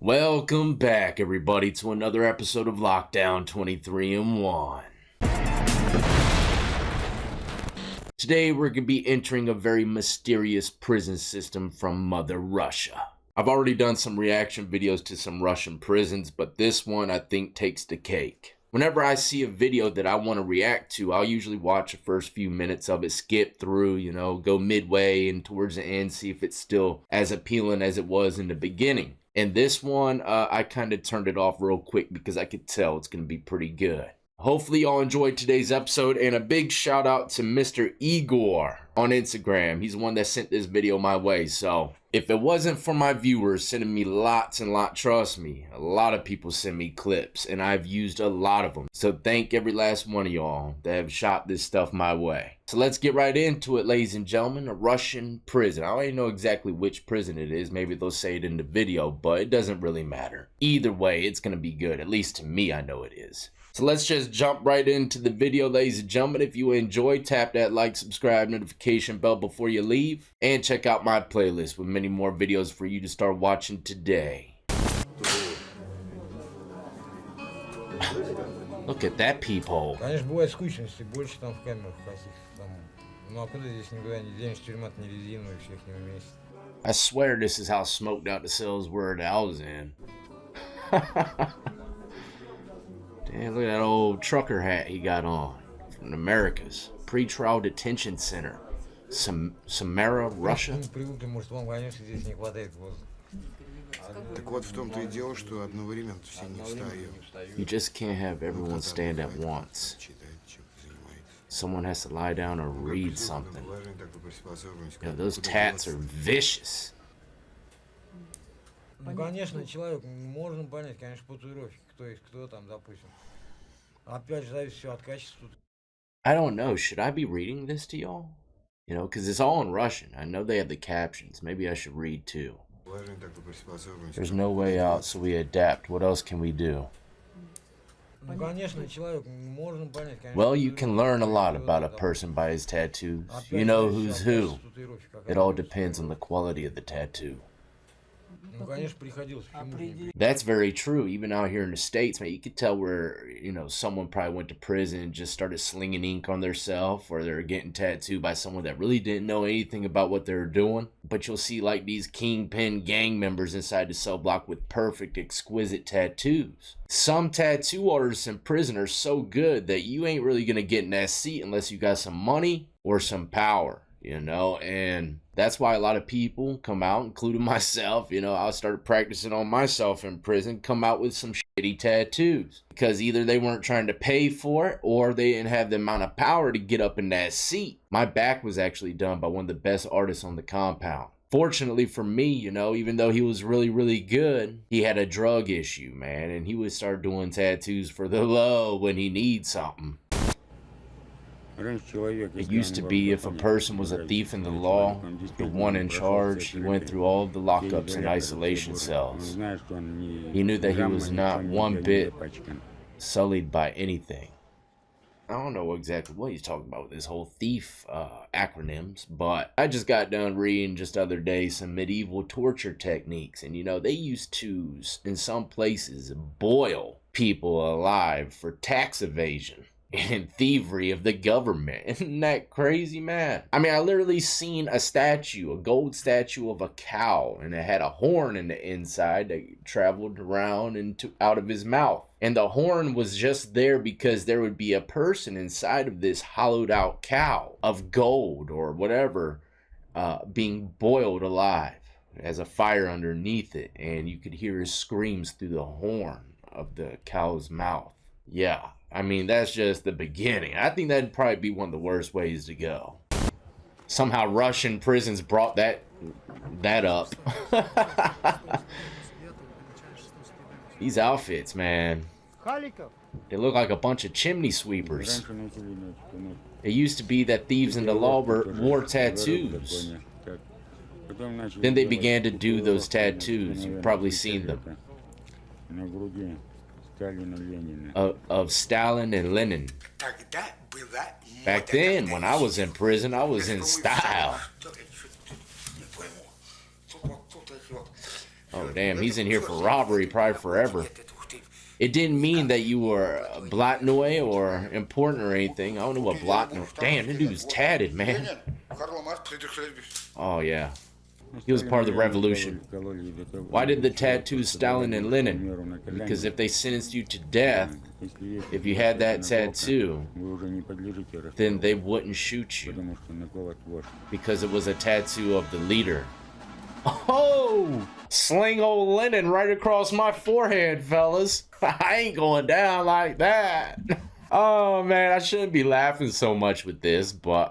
Welcome back, everybody, to another episode of Lockdown 23-1. Today, we're going to be entering a very mysterious prison system from Mother Russia. I've already done some reaction videos to some Russian prisons, but this one, I think, takes the cake. Whenever I see a video that I want to react to, I'll usually watch the first few minutes of it, skip through, go midway and towards the end, see if it's still as appealing as it was in the beginning. And this one, I kind of turned it off real quick because I could tell it's going to be pretty good. Hopefully y'all enjoyed today's episode, and a big shout out to Mr. Igor on Instagram. He's the one that sent this video my way. So if it wasn't for my viewers sending me lots and lots, trust me, a lot of people send me clips and I've used a lot of them. So thank every last one of y'all that have shot this stuff my way. So let's get right into it, ladies and gentlemen. A Russian prison. I don't even know exactly which prison it is. Maybe they'll say it in the video, but it doesn't really matter. Either way, it's going to be good. At least to me, I know it is. So let's just jump right into the video, ladies and gentlemen. If you enjoyed, tap that like, subscribe, notification bell before you leave. And check out my playlist with many more videos for you to start watching today. Look at that peephole. Конечно, бывает скучности, больше там в камерах каких-то там. Ну а куда здесь никуда не денешь, тюрьма-то не резиновая, всех не вместе. I swear this is how smoked out the cells were that I was in. Damn, look at that old trucker hat he got on. From the Americas. Pretrial Detention Center. Samara, Russia. Привыкли, может, вам, конечно, здесь не хватает воздуха. Так вот в том-то и дело, что одновременно все не встаем. You just can't have everyone stand at once. Someone has to lie down or read something. Those tats are vicious. Ну, конечно, человек, можно понять, конечно, по татуировке, кто есть кто там, допустим. Опять же, зависит все от качества. I don't know, should I be reading this to y'all? Because it's all in Russian. I know they have the captions. Maybe I should read too. There's no way out, so we adapt. What else can we do? Ну, конечно, человек, можно понять, конечно. Well, you can learn a lot about a person by his tattoos. You know who's who. It all depends on the quality of the tattoo. Ну, конечно, приходилось. That's very true. Even out here in the States, man, you could tell where, someone probably went to prison and just started slinging ink on themselves, or they're getting tattooed by someone that really didn't know anything about what they were doing. But you'll see like these kingpin gang members inside the cell block with perfect, exquisite tattoos. Some tattoo artists in prison are so good that you ain't really going to get in that seat unless you got some money or some power. And that's why a lot of people come out, including myself. I started practicing on myself in prison, come out with some shitty tattoos because either they weren't trying to pay for it or they didn't have the amount of power to get up in that seat. My back was actually done by one of the best artists on the compound. Fortunately for me, even though he was really, really good, he had a drug issue, man, and he would start doing tattoos for the low when he needs something. It used to be if a person was a thief in the law, the one in charge, he went through all of the lockups and isolation cells. He knew that he was not one bit sullied by anything. I don't know exactly what he's talking about with this whole thief acronyms, but I just got done reading just the other day some medieval torture techniques, and they used to, in some places, boil people alive for tax evasion and thievery of the government. Isn't that crazy, man? I mean, I literally seen a statue, a gold statue of a cow, and it had a horn in the inside that traveled around and out of his mouth. And the horn was just there because there would be a person inside of this hollowed out cow of gold or whatever being boiled alive. It has a fire underneath it, and you could hear his screams through the horn of the cow's mouth. Yeah. I mean, that's just the beginning. I think that'd probably be one of the worst ways to go. Somehow Russian prisons brought that up. These outfits, man. They look like a bunch of chimney sweepers. It used to be that thieves in the law wore tattoos. Then they began to do those tattoos. You've probably seen them. Of Stalin and Lenin. Back then, when I was in prison, I was in style. Oh, damn, he's in here for robbery, probably forever. It didn't mean that you were blатnoy or important or anything. I don't know what blatnoy. Damn, that dude's tatted, man. Oh, yeah. He was part of the revolution. Why did the tattoos Stalin and Lenin? Because if they sentenced you to death, if you had that tattoo, then they wouldn't shoot you. Because it was a tattoo of the leader. Oh! Sling old Lenin right across my forehead, fellas. I ain't going down like that. Oh, man, I shouldn't be laughing so much with this, but,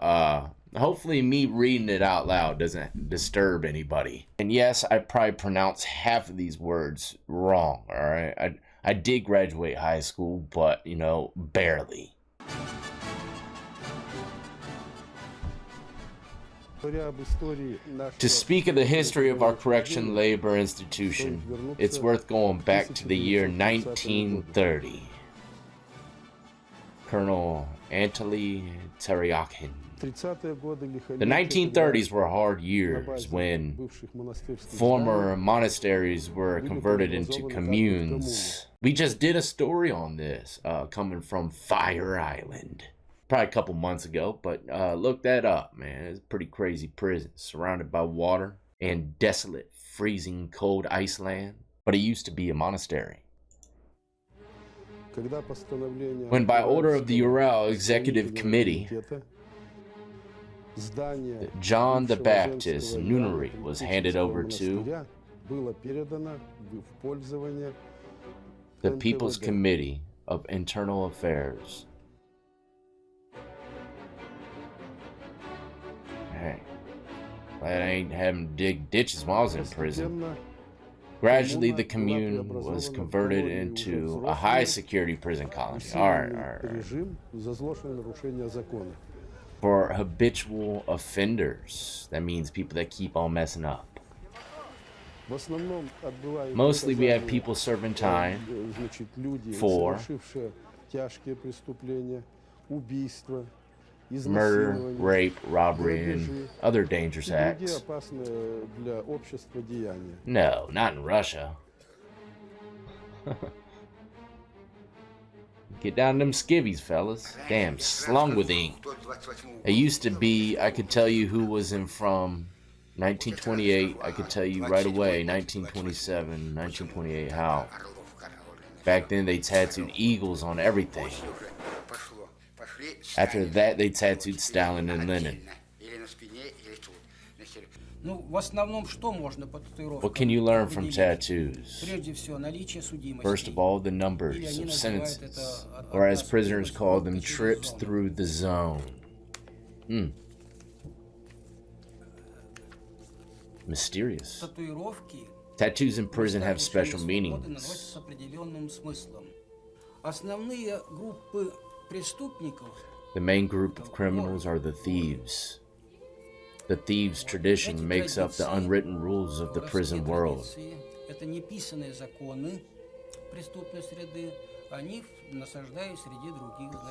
hopefully me reading it out loud doesn't disturb anybody. And yes, I probably pronounce half of these words wrong, alright? I did graduate high school, but, you know, barely. To speak of the history of our correction labor institution, it's worth going back to the year 1930. Colonel Anatoly Teryakin. The 1930s were hard years when former monasteries were converted into communes. We just did a story on this, coming from Fire Island. Probably a couple months ago, but look that up, man. It's a pretty crazy prison, surrounded by water and desolate, freezing cold Iceland. But it used to be a monastery. When by order of the Ural Executive Committee, John the Baptist Nunnery was handed over to the People's Committee of Internal Affairs. Hey, glad I ain't having to dig ditches while I was in prison. Gradually, the commune was converted into a high-security prison colony. All right. For habitual offenders. That means people that keep on messing up. Mostly we have people serving time for murder, rape, robbery, and other dangerous acts. No, not in Russia. Get down them skivvies, fellas. Damn, slung with ink. It used to be, I could tell you who was in from 1928. I could tell you right away, 1927, 1928, how. Back then, they tattooed eagles on everything. After that, they tattooed Stalin and Lenin. What can you learn from tattoos? First of all, the numbers of sentences, or as prisoners call them, trips through the zone. Mysterious. Tattoos in prison have special meanings. The main group of criminals are the thieves. The thieves' tradition makes up the unwritten rules of the prison world.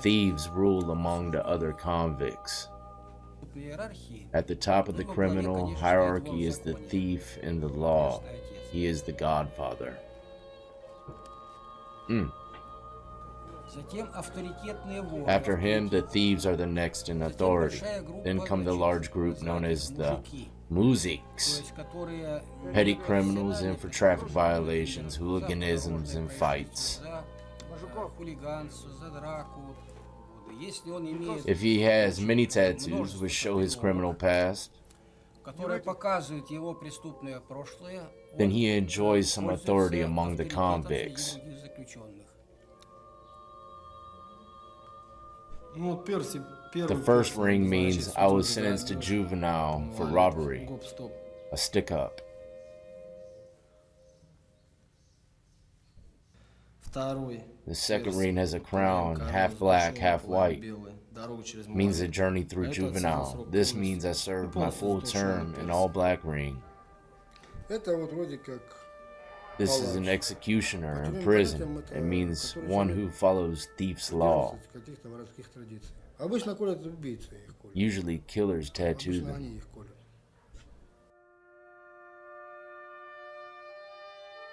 Thieves rule among the other convicts. At the top of the criminal hierarchy is the thief in the law. He is the godfather. After him, the thieves are the next in authority. Then come the large group known as the muziks, petty criminals in for traffic violations, hooliganisms, and fights. If he has many tattoos which show his criminal past, then he enjoys some authority among the convicts. The first ring means I was sentenced to juvenile for robbery, a stick-up. The second ring has a crown, half black, half white. Means a journey through juvenile. This means I served my full term in all black ring. This is an executioner in prison. It means one who follows thief's law. Usually killers tattoo them.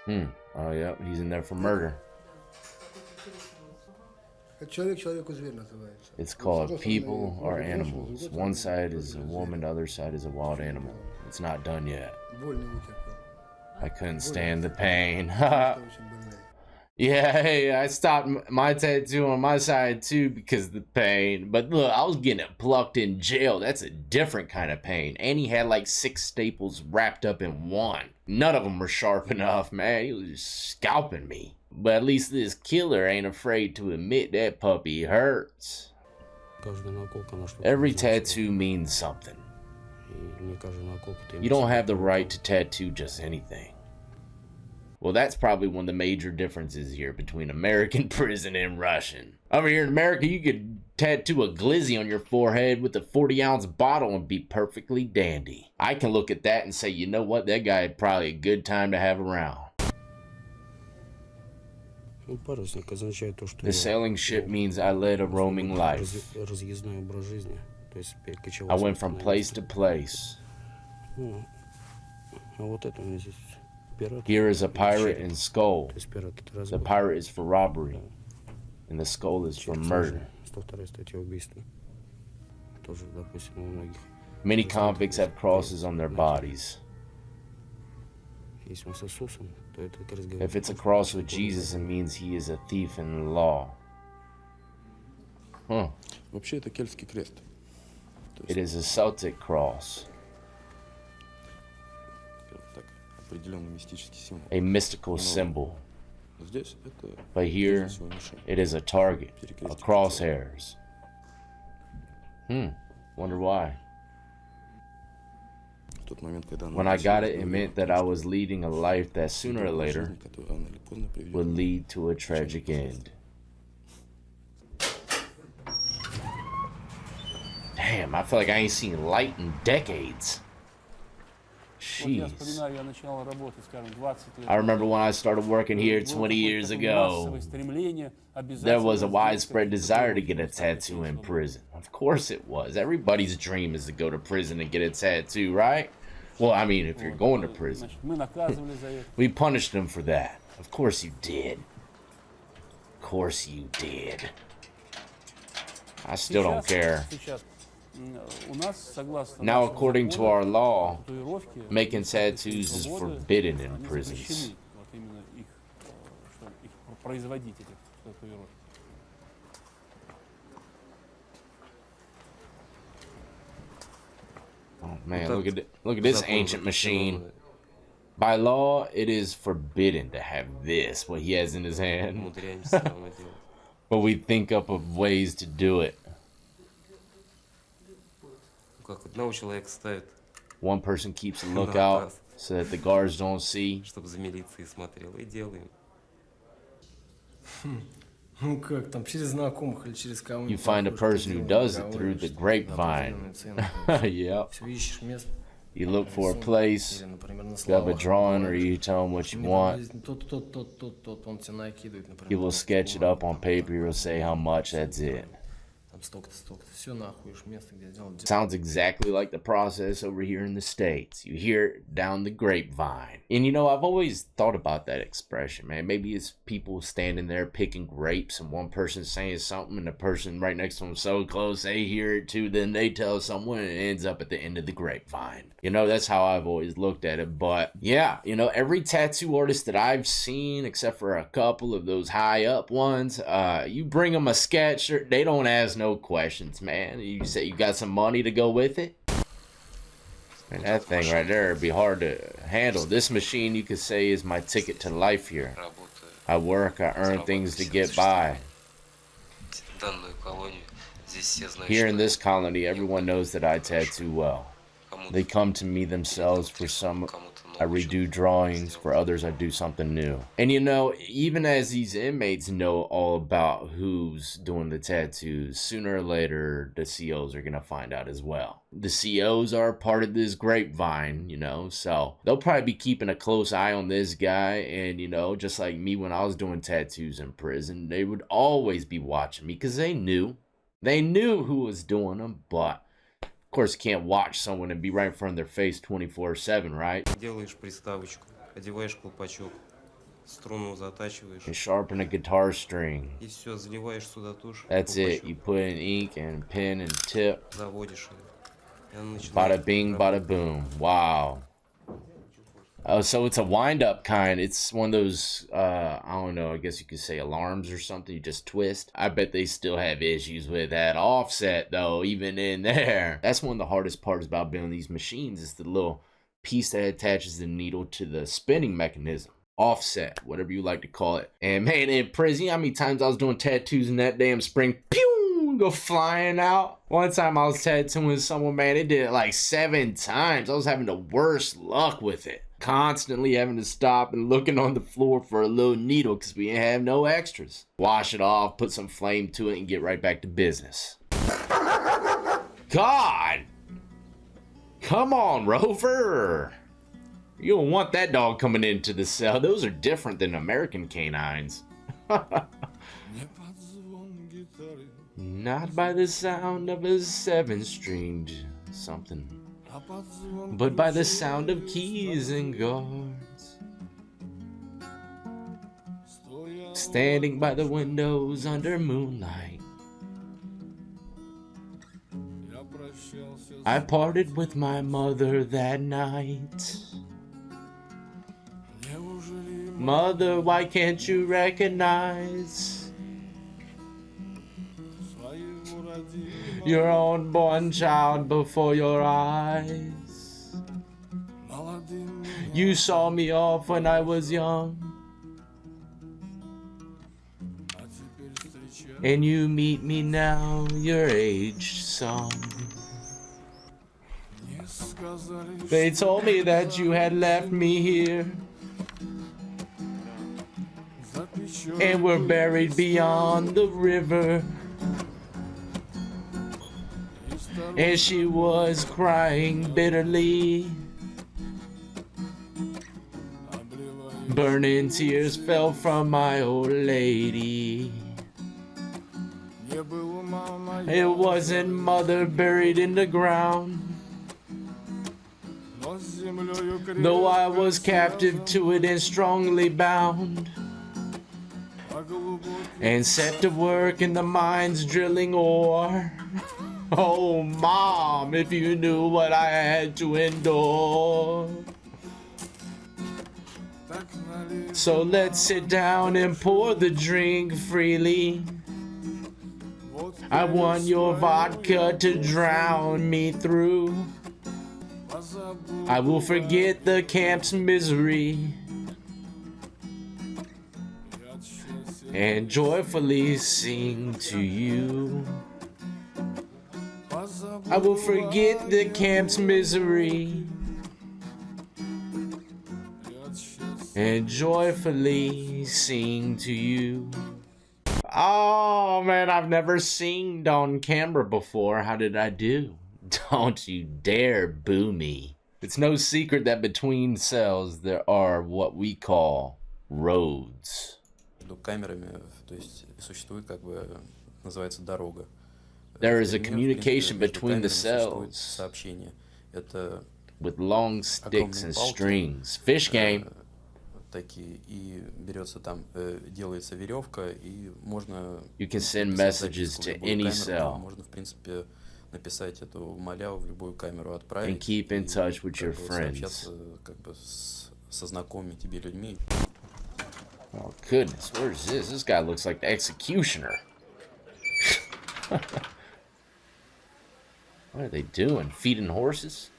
Oh, yeah, he's in there for murder. Человек человеку зверь называется. It's called People Are Animals. One side is a woman, the other side is a wild animal. It's not done yet. Боль не вытерпел. I couldn't stand the pain. Что очень больная. Yeah, hey, I stopped my tattoo on my side too because of the pain. But look, I was getting it plucked in jail. That's a different kind of pain. And he had like 6 staples wrapped up in one. None of them were sharp enough, man. He was just scalping me. But at least this killer ain't afraid to admit that puppy hurts. Every tattoo means something. You don't have the right to tattoo just anything. Well, that's probably one of the major differences here between American prison and Russian. Over here in America, you could tattoo a glizzy on your forehead with a 40-ounce bottle and be perfectly dandy. I can look at that and say, you know what, that guy had probably a good time to have around. The sailing ship means I led a roaming life. I went from place to place. Here is a pirate and skull. The pirate is for robbery, and the skull is for murder. Many convicts have crosses on their bodies. If it's a cross with Jesus, it means he is a thief in the law. Вообще это кельтский крест. It is a Celtic cross, Так, определенный мистический символ. a mystical symbol. Здесь это But here, всего мишень. it is a target, a crosshairs. Wonder why. В тот момент, когда она When I got it, начала it meant that I was leading a life that sooner or later жизнь, которая рано или поздно приведет would lead to a tragic end. Damn, I feel like I ain't seen light in decades. Jeez. I remember when I started working here 20 years ago, there was a widespread desire to get a tattoo in prison. Of course it was. Everybody's dream is to go to prison and get a tattoo, right? Well, I mean, if you're going to prison. We punished them for that. Of course you did. Of course you did. I still don't care. Now, according to our law, making tattoos is forbidden in prisons. Oh man, look at this ancient machine. By law, it is forbidden to have this, what he has in his hand. But we think up of ways to do it. Как одного человека ставят, One person keeps a lookout so that the guards don't see. чтобы за милицией смотрел, и делаем. Ну как там, через знакомых или через кого-нибудь? You find a person who does it through the grapevine. Yep. Все ищешь место. You look for a place, Или, например, на you have a словах. drawing, or you tell him what you want. Тот, он тебе накидывает, например. He will sketch it up on paper, he'll say how much, that's it. Там столько-то. Все нахуй, ишь место, где делать. Sounds exactly like the process over here in the States. You hear it down the grapevine. And you know, I've always thought about that expression, man. Maybe it's people standing there picking grapes and one person saying something and the person right next to them so close they hear it too, then they tell someone and it ends up at the end of the grapevine. You know, that's how I've always looked at it. But yeah, you know, every tattoo artist that I've seen, except for a couple of those high up ones, you bring them a sketch, they don't ask no questions, man. You say you got some money to go with it? Man, that thing right there would be hard to handle. This machine, you could say, is my ticket to life here. Работаю. I work, I earn things to get by. Данную колонию здесь все знают, Here что in this colony, everyone knows that I tattoo well. кому-то They come to me themselves for some. кому-то I новый redo drawings, for others I do something new. And you know, even as these inmates know all about who's doing the tattoos, sooner or later the COs are gonna find out as well. The COs are part of this grapevine, you know, so they'll probably be keeping a close eye on this guy. And you know, just like me when I was doing tattoos in prison, they would always be watching me because they knew who was doing them. But of course, you can't watch someone and be right in front of their face 24/7, right? делаешь приставочку, одеваешь колпачок, струну затачиваешь. and sharpen a guitar string. И все, заливаешь сюда тушь. That's it. колпачок, You put in ink and pen and tip. заводишь ее. И она начинает Bada bing, bada работать. boom. Wow. Oh, so it's a wind-up kind. It's one of those, I don't know, I guess you could say alarms or something. You just twist. I bet they still have issues with that offset, though, even in there. That's one of the hardest parts about building these machines is the little piece that attaches the needle to the spinning mechanism. Offset, whatever you like to call it. And man, in prison, you know how many times I was doing tattoos in that damn spring? Pew! Go flying out. One time I was tattooing someone, man, they did it like 7 times. I was having the worst luck with it. Constantly having to stop and looking on the floor for a little needle because we didn't have no extras. Wash it off, put some flame to it, and get right back to business. God! Come on, Rover! You don't want that dog coming into the cell. Those are different than American canines. Not by the sound of a 7-stringed something, but by the sound of keys and guards. Standing by the windows under moonlight, I parted with my mother that night. Mother, why can't you recognize your unborn child before your eyes? You saw me off when I was young, and you meet me now, your aged son. They told me that you had left me here and were buried beyond the river. And she was crying bitterly. Burning tears fell from my old lady. It wasn't mother buried in the ground, though I was captive to it and strongly bound, and set to work in the mines drilling ore. Oh, Mom, if you knew what I had to endure. So let's sit down and pour the drink freely. I want your vodka to drown me through. I will forget the camp's misery and joyfully sing to you. I will forget the camp's misery and joyfully sing to you. Oh man, I've never singed on camera before. How did I do? Don't you dare boo me. It's no secret that between cells there are what we call roads. Между камерами, то есть существует как бы называется дорога. There is a communication between the cells Сообщение. Это with long sticks and strings. Fish game. такие, и берется там, делается веревка, и можно... You can send messages to any cell. Можно, в принципе, написать эту маляву в любую камеру, отправить. And keep in touch with your friends. Сообщаться как бы со знакомыми тебе людьми. Oh goodness, where is this? This guy looks like the executioner. What are they doing? Feeding horses?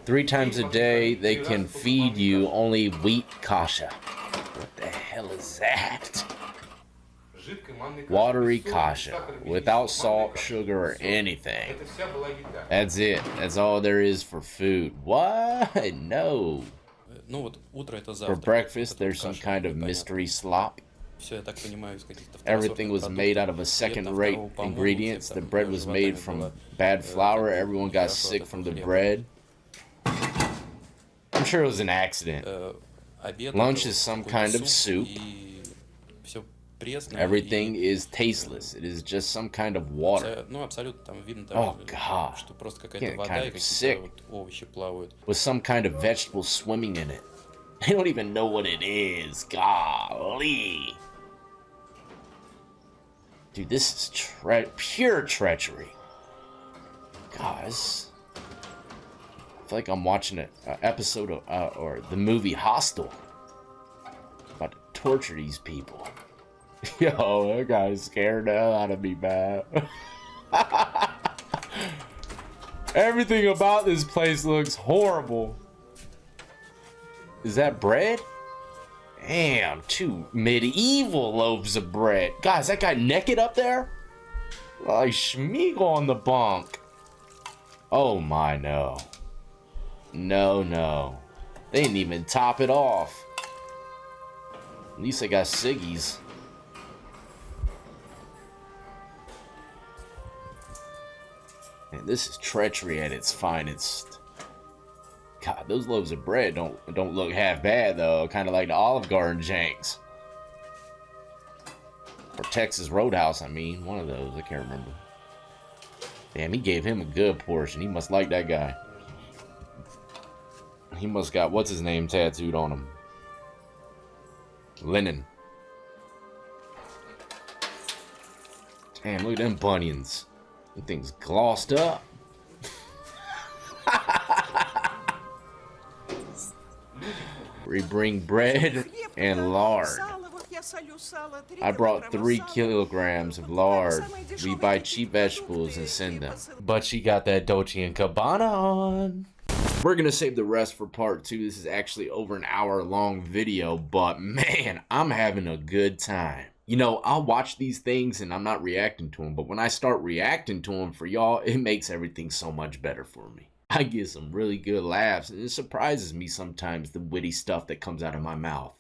3 times a day, they can feed you only wheat kasha. What the hell is that? Watery kasha, without salt, sugar, or anything. That's it. That's all there is for food. What? No. Ну вот, утро это For завтрак. breakfast, Это there's some каша, kind of непонятно. mystery slop. Всё, я так понимаю, из каких-то Everything was второсортных made out продуктов. of a Света second-rate второго помола, ingredients. всех The там bread was made животами from было, bad flour. как бы Everyone got хорошо sick от from этого the хлеба. bread. I'm sure it was an accident. Обед Lunch это is some какой-то kind of soup. И всё пресное, Everything и, is tasteless. It is just some kind of water ну, абсолютно там видно, там, Oh, God. что просто какая-то Getting вода kind и of какие-то sick. вот овощи плавают. with some kind of vegetable swimming in it. They don't even know what it is. Golly. Dude, this is pure treachery. Guys. I feel like I'm watching an episode of, or the movie Hostel. About to torture these people. Yo, that guy's scared the hell out of me, man. Everything about this place looks horrible. Is that bread? Damn, 2 medieval loaves of bread. Guys, that guy naked up there? Like Schmeagol on the bunk. Oh my, no. No, no. They didn't even top it off. At least they got ciggies. Man, this is treachery at its finest. God, those loaves of bread don't look half bad though. Kind of like the Olive Garden janks. Or Texas Roadhouse, I mean. One of those, I can't remember. Damn, he gave him a good portion. He must like that guy. He must got, what's his name tattooed on him? Lennon. Damn, look at them bunions. That thing's glossed up. We bring bread and lard. I brought 3 kilograms of lard. We buy cheap vegetables and send them. But she got that Dolce & Gabbana on. We're gonna save the rest for part 2. This is actually over an hour-long video, but man, I'm having a good time. You know, I'll watch these things and I'm not reacting to them, but when I start reacting to them for y'all, it makes everything so much better for me. I get some really good laughs, and it surprises me sometimes, the witty stuff that comes out of my mouth.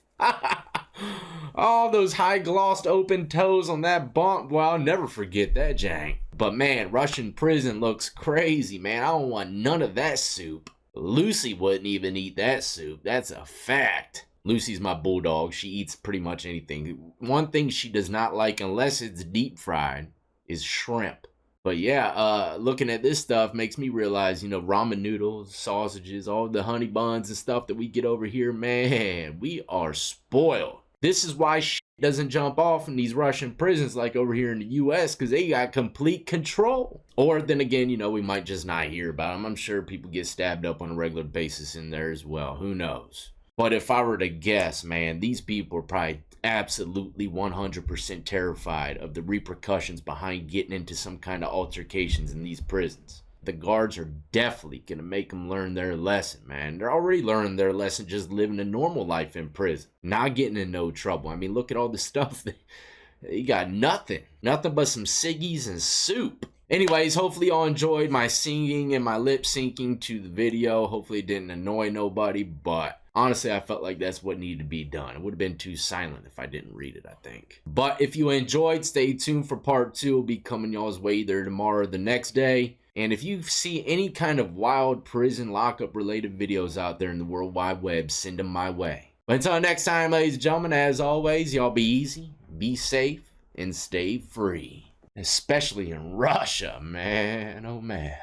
All those high-glossed open toes on that bunk, well, I'll never forget that jank. But man, Russian prison looks crazy, man. I don't want none of that soup. Lucy wouldn't even eat that soup. That's a fact. Lucy's my bulldog. She eats pretty much anything. One thing she does not like, unless it's deep fried, is shrimp. But yeah, looking at this stuff makes me realize, you know, ramen noodles, sausages, all the honey buns and stuff that we get over here, man, we are spoiled. This is why shit doesn't jump off in these Russian prisons like over here in the US, because they got complete control. Or then again, you know, we might just not hear about them. I'm sure people get stabbed up on a regular basis in there as well. Who knows? But if I were to guess, man, these people are probably absolutely 100% terrified of the repercussions behind getting into some kind of altercations in these prisons. The guards are definitely going to make them learn their lesson, man. They're already learning their lesson just living a normal life in prison. Not getting in no trouble. I mean, look at all the stuff. You got nothing. Nothing but some ciggies and soup. Anyways, hopefully y'all enjoyed my singing and my lip syncing to the video. Hopefully it didn't annoy nobody, but honestly, I felt like that's what needed to be done. It would have been too silent if I didn't read it, I think. But if you enjoyed, stay tuned for part 2. It'll be coming y'all's way either tomorrow or the next day. And if you see any kind of wild prison lockup related videos out there in the World Wide Web, send them my way. But until next time, ladies and gentlemen, as always, y'all be easy, be safe, and stay free. Especially in Russia, man. Oh, man.